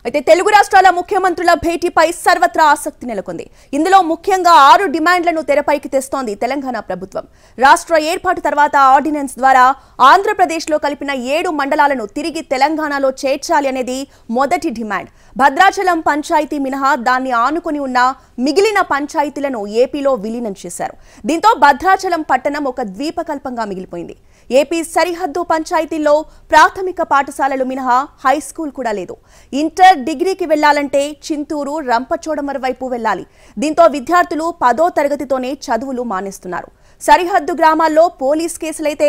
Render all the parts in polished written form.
అయితే తెలుగు రాష్ట్రాల ముఖ్యమంత్రుల భేటీపై సర్వత్రా ఆసక్తి నెలకొంది. ఇందులో ముఖ్యంగా 6 డిమాండ్లను తెరపైకి తెస్తోంది తెలంగాణ ప్రభుత్వం. రాష్ట్ర ఏర్పాటు తర్వాత ఆర్డినెన్స్ ద్వారా ఆంధ్రప్రదేశ్లో కలిపిన 7 మండలాలను తిరిగి తెలంగాణలో చేర్చాలి అనేది మొదటి డిమాండ్. భద్రాచలం పంచాయతీ మినహా దాన్ని ఆనుకొని ఉన్న మిగిలిన పంచాయతీలను ఏపీలో విలీనం చేశారు. దీంతో భద్రాచలం పట్టణం ఒక ద్వీపకల్పంగా మిగిలిపోయింది. ఏపీ సరిహద్దు పంచాయతీల్లో ప్రాథమిక పాఠశాలలు మినహా హై స్కూల్ కూడా లేదు. ఇంటర్ డిగ్రీకి వెళ్లాలంటే చింతూరు రంపచోడవరం వైపు వెళ్లాలి. దీంతో విద్యార్థులు 10వ తరగతితోనే చదువులు మానేస్తున్నారు. సరిహద్దు గ్రామాల్లో పోలీస్ కేసులైతే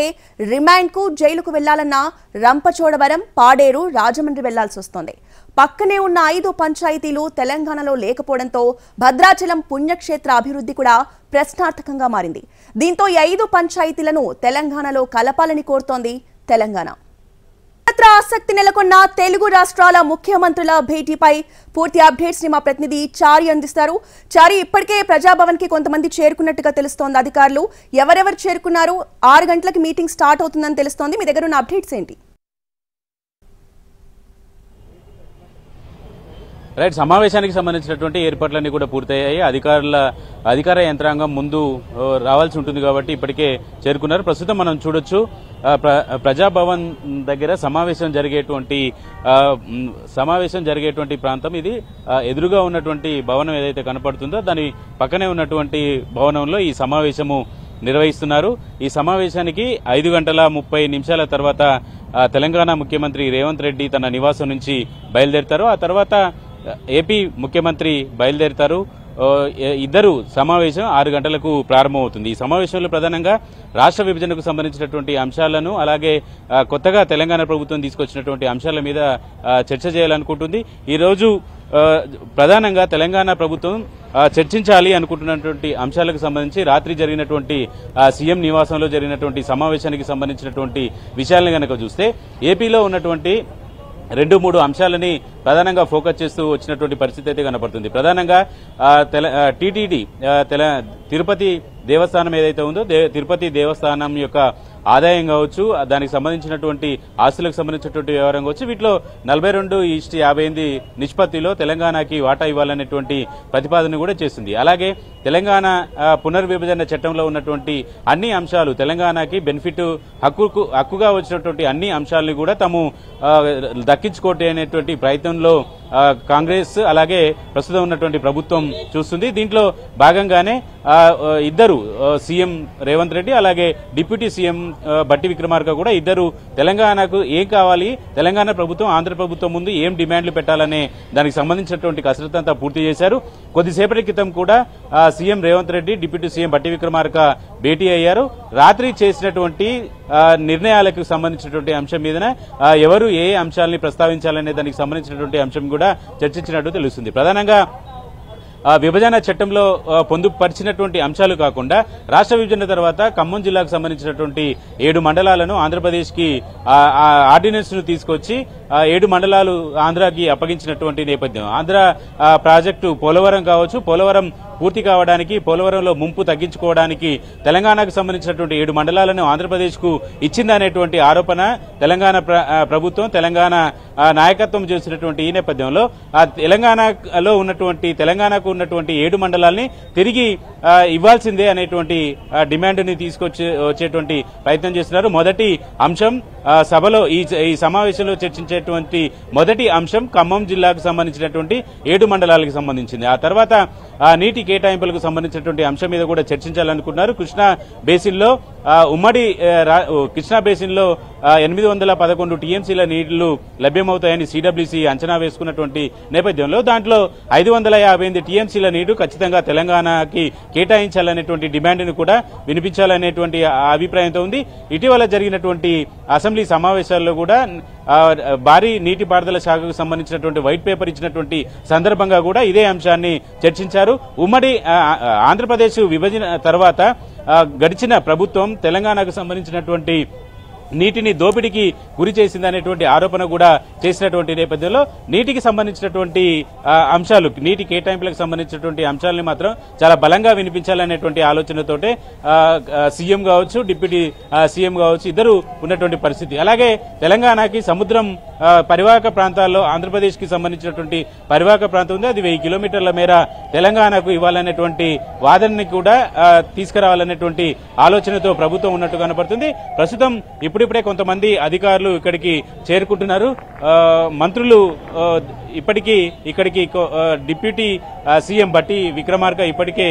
రిమాండ్కు జైలుకు వెళ్లాలన్నా రంపచోడవరం, పాడేరు, రాజమండ్రి వెళ్లాల్సి వస్తోంది. పక్కనే ఉన్న 5 పంచాయతీలు తెలంగాణలో లేకపోవడంతో భద్రాచలం పుణ్యక్షేత్ర అభివృద్ధి కూడా ప్రశ్నార్థకంగా మారింది. దీంతో ఈ 5 పంచాయతీలను తెలంగాణలో కలపాలని కోరుతోంది తెలంగాణ. ఆసక్తి నెలకొన్న తెలుగు రాష్ట్రాల ముఖ్యమంత్రుల భేటీపై పూర్తి అప్డేట్స్ ని మా ప్రతినిధి చారి అందిస్తారు. చారి, ఇప్పటికే ప్రజాభవన్ కి కొంతమంది చేరుకున్నట్టుగా తెలుస్తోంది. అధికారులు ఎవరెవరు చేరుకున్నారు? 6 గంటలకు మీటింగ్ స్టార్ట్ అవుతుందని తెలుస్తోంది. మీ దగ్గర ఉన్న అప్డేట్స్ ఏంటి? రైట్, సమావేశానికి సంబంధించినటువంటి ఏర్పాట్లన్నీ కూడా పూర్తయ్యాయి. అధికార యంత్రాంగం ముందు రావాల్సి ఉంటుంది కాబట్టి ఇప్పటికే చేరుకున్నారు. ప్రస్తుతం మనం చూడొచ్చు ప్రజాభవన్ దగ్గర సమావేశం జరిగేటువంటి ప్రాంతం ఇది. ఎదురుగా ఉన్నటువంటి భవనం ఏదైతే కనపడుతుందో దాని పక్కనే ఉన్నటువంటి భవనంలో ఈ సమావేశము నిర్వహిస్తున్నారు. ఈ సమావేశానికి 5:30 తర్వాత తెలంగాణ ముఖ్యమంత్రి రేవంత్ రెడ్డి తన నివాసం నుంచి బయలుదేరుతారు. ఆ తర్వాత ఏపీ ముఖ్యమంత్రి బయలుదేరుతారు. ఇద్దరు సమావేశం 6 గంటలకు ప్రారంభమవుతుంది. ఈ సమావేశంలో ప్రధానంగా రాష్ట్ర విభజనకు సంబంధించినటువంటి అంశాలను, అలాగే కొత్తగా తెలంగాణ ప్రభుత్వం తీసుకొచ్చినటువంటి అంశాల మీద చర్చ చేయాలనుకుంటుంది. ఈరోజు ప్రధానంగా తెలంగాణ ప్రభుత్వం చర్చించాలి అనుకుంటున్నటువంటి అంశాలకు సంబంధించి రాత్రి జరిగినటువంటి సీఎం నివాసంలో జరిగినటువంటి సమావేశానికి సంబంధించినటువంటి విషయాలను కనుక చూస్తే ఏపీలో ఉన్నటువంటి 2-3 అంశాలని ప్రధానంగా ఫోకస్ చేస్తూ వచ్చినటువంటి పరిస్థితి అయితే కనపడుతుంది. ప్రధానంగా టీటీడీ తిరుపతి దేవస్థానం ఏదైతే ఉందో తిరుపతి దేవస్థానం యొక్క ఆదాయం కావచ్చు, దానికి సంబంధించినటువంటి ఆస్తులకు సంబంధించినటువంటి వ్యవహారం కావచ్చు, వీటిలో 42:58 నిష్పత్తిలో తెలంగాణకి వాటా ఇవ్వాలనేటువంటి ప్రతిపాదన కూడా చేస్తుంది. అలాగే తెలంగాణ పునర్విభజన చట్టంలో ఉన్నటువంటి అన్ని అంశాలు, తెలంగాణకి బెనిఫిట్ హక్కుగా వచ్చినటువంటి అన్ని అంశాలను కూడా తాము దక్కించుకోవటం అనేటువంటి ప్రయత్నంలో కాంగ్రెస్ అలాగే ప్రస్తుతం ఉన్నటువంటి ప్రభుత్వం చూస్తుంది. దీంట్లో భాగంగానే ఇద్దరు సీఎం రేవంత్ రెడ్డి అలాగే డిప్యూటీ సీఎం బట్టి విక్రమార్క కూడా ఇద్దరు తెలంగాణకు ఏం కావాలి, తెలంగాణ ప్రభుత్వం ఆంధ్ర ప్రభుత్వం ముందు ఏం డిమాండ్లు పెట్టాలనే దానికి సంబంధించినటువంటి కసరత్తు అంతా పూర్తి చేశారు. కొద్దిసేపటి క్రితం కూడా CM Revanth Reddy deputy CM బట్టి విక్రమార్క భేటీ అయ్యారు. రాత్రి చేసినటువంటి నిర్ణయాలకు సంబంధించినటువంటి అంశం మీదనే ఎవరు ఏ అంశాలని ప్రస్తావించాలనే దానికి సంబంధించినటువంటి అంశం కూడా చర్చించినట్టు తెలుస్తుంది. ప్రధానంగా విభజన చట్టంలో పొందుపరిచినటువంటి అంశాలు కాకుండా రాష్ట్ర విభజన తర్వాత ఖమ్మం జిల్లాకు సంబంధించినటువంటి 7 మండలాలను ఆంధ్రప్రదేశ్ కి ఆర్డినెన్స్ ను తీసుకొచ్చి 7 మండలాలు ఆంధ్రాకి అప్పగించినటువంటి నేపథ్యం. ఆంధ్ర ప్రాజెక్టు పోలవరం కావచ్చు, పోలవరం పూర్తి కావడానికి, పోలవరంలో ముంపు తగ్గించుకోవడానికి తెలంగాణకు సంబంధించినటువంటి 7 మండలాలను ఆంధ్రప్రదేశ్ కు ఇచ్చిందనేటువంటి ఆరోపణ తెలంగాణ ప్రభుత్వం, తెలంగాణ నాయకత్వం చేసినటువంటి ఈ నేపథ్యంలో తెలంగాణకు ఉన్నటువంటి 7 మండలాల్ని తిరిగి ఇవ్వాల్సిందే అనేటువంటి డిమాండ్ని వచ్చేటువంటి ప్రయత్నం చేస్తున్నారు. మొదటి అంశం సభలో ఈ సమావేశంలో చర్చించేటువంటి మొదటి అంశం ఖమ్మం జిల్లాకు సంబంధించినటువంటి 7 మండలాలకు సంబంధించింది. ఆ తర్వాత నీటి కేటాయింపులకు సంబంధించినటువంటి అంశం మీద కూడా చర్చించాలనుకున్నారు. కృష్ణా బేసిన్లో కృష్ణా బేసిన్లో 811 టీఎంసీల నీళ్లు లభ్యమవుతాయని సిడబ్ల్యూసీ అంచనా వేసుకున్నటువంటి నేపథ్యంలో దాంట్లో 558 టీఎంసీల నీరు ఖచ్చితంగా తెలంగాణకి కేటాయించాలనేటువంటి డిమాండ్ను కూడా వినిపించాలనేటువంటి అభిప్రాయంతో ఉంది. ఇటీవల జరిగినటువంటి అసెంబ్లీ సమావేశాల్లో కూడా భారీ నీటిపారుదల శాఖకు సంబంధించినటువంటి వైట్ పేపర్ ఇచ్చినటువంటి సందర్భంగా కూడా ఇదే అంశాన్ని చర్చించారు. ఉమ్మడి ఆంధ్రప్రదేశ్ విభజన తర్వాత గడిచిన ప్రభుత్వం తెలంగాణకు సంబంధించినటువంటి నీటిని దోపిడీకి గురి చేసిందనేటువంటి ఆరోపణ కూడా చేసినటువంటి నేపథ్యంలో నీటికి సంబంధించినటువంటి అంశాలు, నీటి కేటాయింపులకు సంబంధించినటువంటి అంశాలని మాత్రం చాలా బలంగా వినిపించాలనేటువంటి ఆలోచనతోటే సీఎం కావచ్చు, డిప్యూటీ సీఎం కావచ్చు ఇద్దరు ఉన్నటువంటి పరిస్థితి. అలాగే తెలంగాణకి సముద్రం పరివాహక ప్రాంతాల్లో ఆంధ్రప్రదేశ్ కి సంబంధించినటువంటి పరివాహక ప్రాంతం ఉంది, అది 1000 కిలోమీటర్ల మేర తెలంగాణకు ఇవ్వాలనేటువంటి వాదనని కూడా తీసుకురావాలనేటువంటి ఆలోచనతో ప్రభుత్వం ఉన్నట్టు కనపడుతుంది. ప్రస్తుతం ఇప్పుడిప్పుడే కొంతమంది అధికారులు ఇక్కడికి చేరుకుంటున్నారు. మంత్రులు ఇప్పటికీ ఇక్కడికి డిప్యూటీ సీఎం బట్టి విక్రమార్క ఇప్పటికే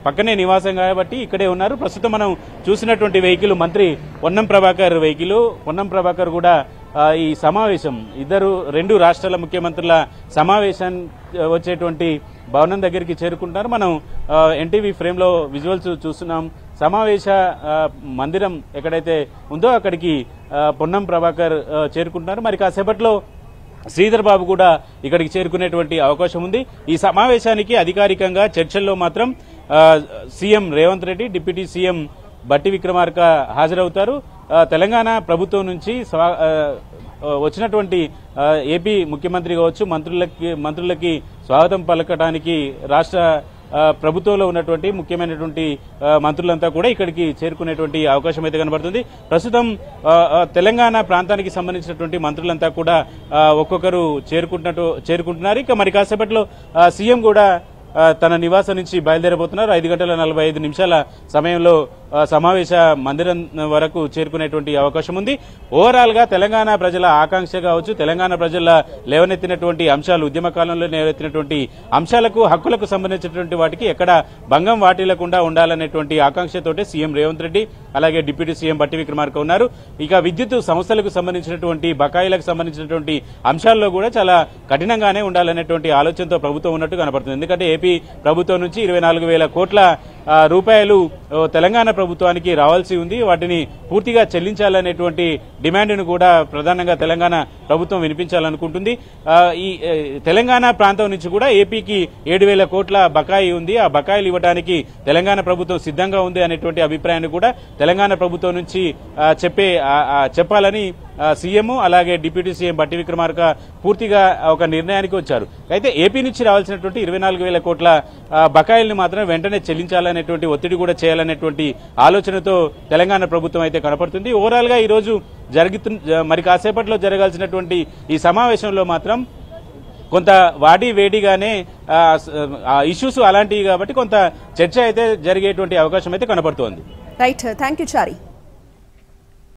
పక్కనే నివాసం కాబట్టి ఇక్కడే ఉన్నారు. ప్రస్తుతం మనం చూసినటువంటి వెహికల్ మంత్రి పొన్నం ప్రభాకర్ వెహికల్. పొన్నం ప్రభాకర్ కూడా ఈ సమావేశం రెండు రాష్ట్రాల ముఖ్యమంత్రుల సమావేశం వచ్చేటువంటి భవనం దగ్గరికి చేరుకుంటున్నారు. మనం ఎన్టీవీ ఫ్రేమ్ లో విజువల్స్ చూస్తున్నాం. సమావేశ మందిరం ఎక్కడైతే ఉందో అక్కడికి పొన్నం ప్రభాకర్ చేరుకుంటున్నారు. మరి కాసేపట్లో శ్రీధర్ బాబు కూడా ఇక్కడికి చేరుకునేటువంటి అవకాశం ఉంది. ఈ సమావేశానికి అధికారికంగా చర్చల్లో మాత్రం CM Revanth Reddy, deputy CM బట్టి విక్రమార్క హాజరవుతారు. తెలంగాణ ప్రభుత్వం నుంచి వచ్చినటువంటి ఏపీ ముఖ్యమంత్రి కావచ్చు, మంత్రులకి స్వాగతం పలకడానికి రాష్ట్ర ప్రభుత్వంలో ఉన్నటువంటి ముఖ్యమైనటువంటి మంత్రులంతా కూడా ఇక్కడికి చేరుకునేటువంటి అవకాశం అయితే కనబడుతుంది. ప్రస్తుతం తెలంగాణ ప్రాంతానికి సంబంధించినటువంటి మంత్రులంతా కూడా ఒక్కొక్కరు చేరుకుంటున్నారు. ఇక మరి కాసేపట్లో సీఎం కూడా తన నివాసం నుంచి బయలుదేరబోతున్నారు. 5:45 సమయంలో సమావేశ మందిరం వరకు చేరుకునేటువంటి అవకాశం ఉంది. ఓవరాల్ గా తెలంగాణ ప్రజల ఆకాంక్ష కావచ్చు, తెలంగాణ ప్రజల లేవనెత్తినటువంటి అంశాలు, ఉద్యమ కాలంలో లేవనెత్తినటువంటి అంశాలకు, హక్కులకు సంబంధించినటువంటి వాటికి ఎక్కడ భంగం వాటిల్లకుండా ఉండాలనేటువంటి ఆకాంక్షతోటే సీఎం రేవంత్ రెడ్డి అలాగే డిప్యూటీ సీఎం బట్టి విక్రమార్క ఉన్నారు. ఇక విద్యుత్ సంస్థలకు సంబంధించినటువంటి బకాయిలకు సంబంధించినటువంటి అంశాల్లో కూడా చాలా కఠినంగానే ఉండాలనేటువంటి ఆలోచనతో ప్రభుత్వం ఉన్నట్టు కనపడుతుంది. ఎందుకంటే ఏపీ ప్రభుత్వం నుంచి 24,000 కోట్ల రూపాయలు తెలంగాణ ప్రభుత్వానికి రావాల్సి ఉంది. వాటిని పూర్తిగా చెల్లించాలనేటువంటి డిమాండ్ను కూడా ప్రధానంగా తెలంగాణ ప్రభుత్వం వినిపించాలనుకుంటుంది. ఈ తెలంగాణ ప్రాంతం నుంచి కూడా ఏపీకి 7,000 కోట్ల బకాయి ఉంది. ఆ బకాయిలు ఇవ్వడానికి తెలంగాణ ప్రభుత్వం సిద్ధంగా ఉంది అనేటువంటి అభిప్రాయాన్ని కూడా తెలంగాణ ప్రభుత్వం నుంచి చెప్పాలని సీఎం అలాగే డిప్యూటీ సీఎం బట్టి విక్రమార్క పూర్తిగా ఒక నిర్ణయానికి వచ్చారు. అయితే ఏపీ నుంచి రావాల్సినటువంటి 24,000 కోట్ల బకాయిల్ని మాత్రం వెంటనే చెల్లించాలనేటువంటి ఒత్తిడి కూడా చేయాలనేటువంటి ఆలోచనతో తెలంగాణ ప్రభుత్వం అయితే కనపడుతుంది. ఓవరాల్ గా ఈ రోజు మరి కాసేపట్లో జరగాల్సినటువంటి ఈ సమావేశంలో మాత్రం కొంత వాడి వేడిగానే ఇష్యూస్ అలాంటివి కాబట్టి కొంత చర్చ అయితే జరిగేటువంటి అవకాశం అయితే కనపడుతోంది. Right, thank you Chari.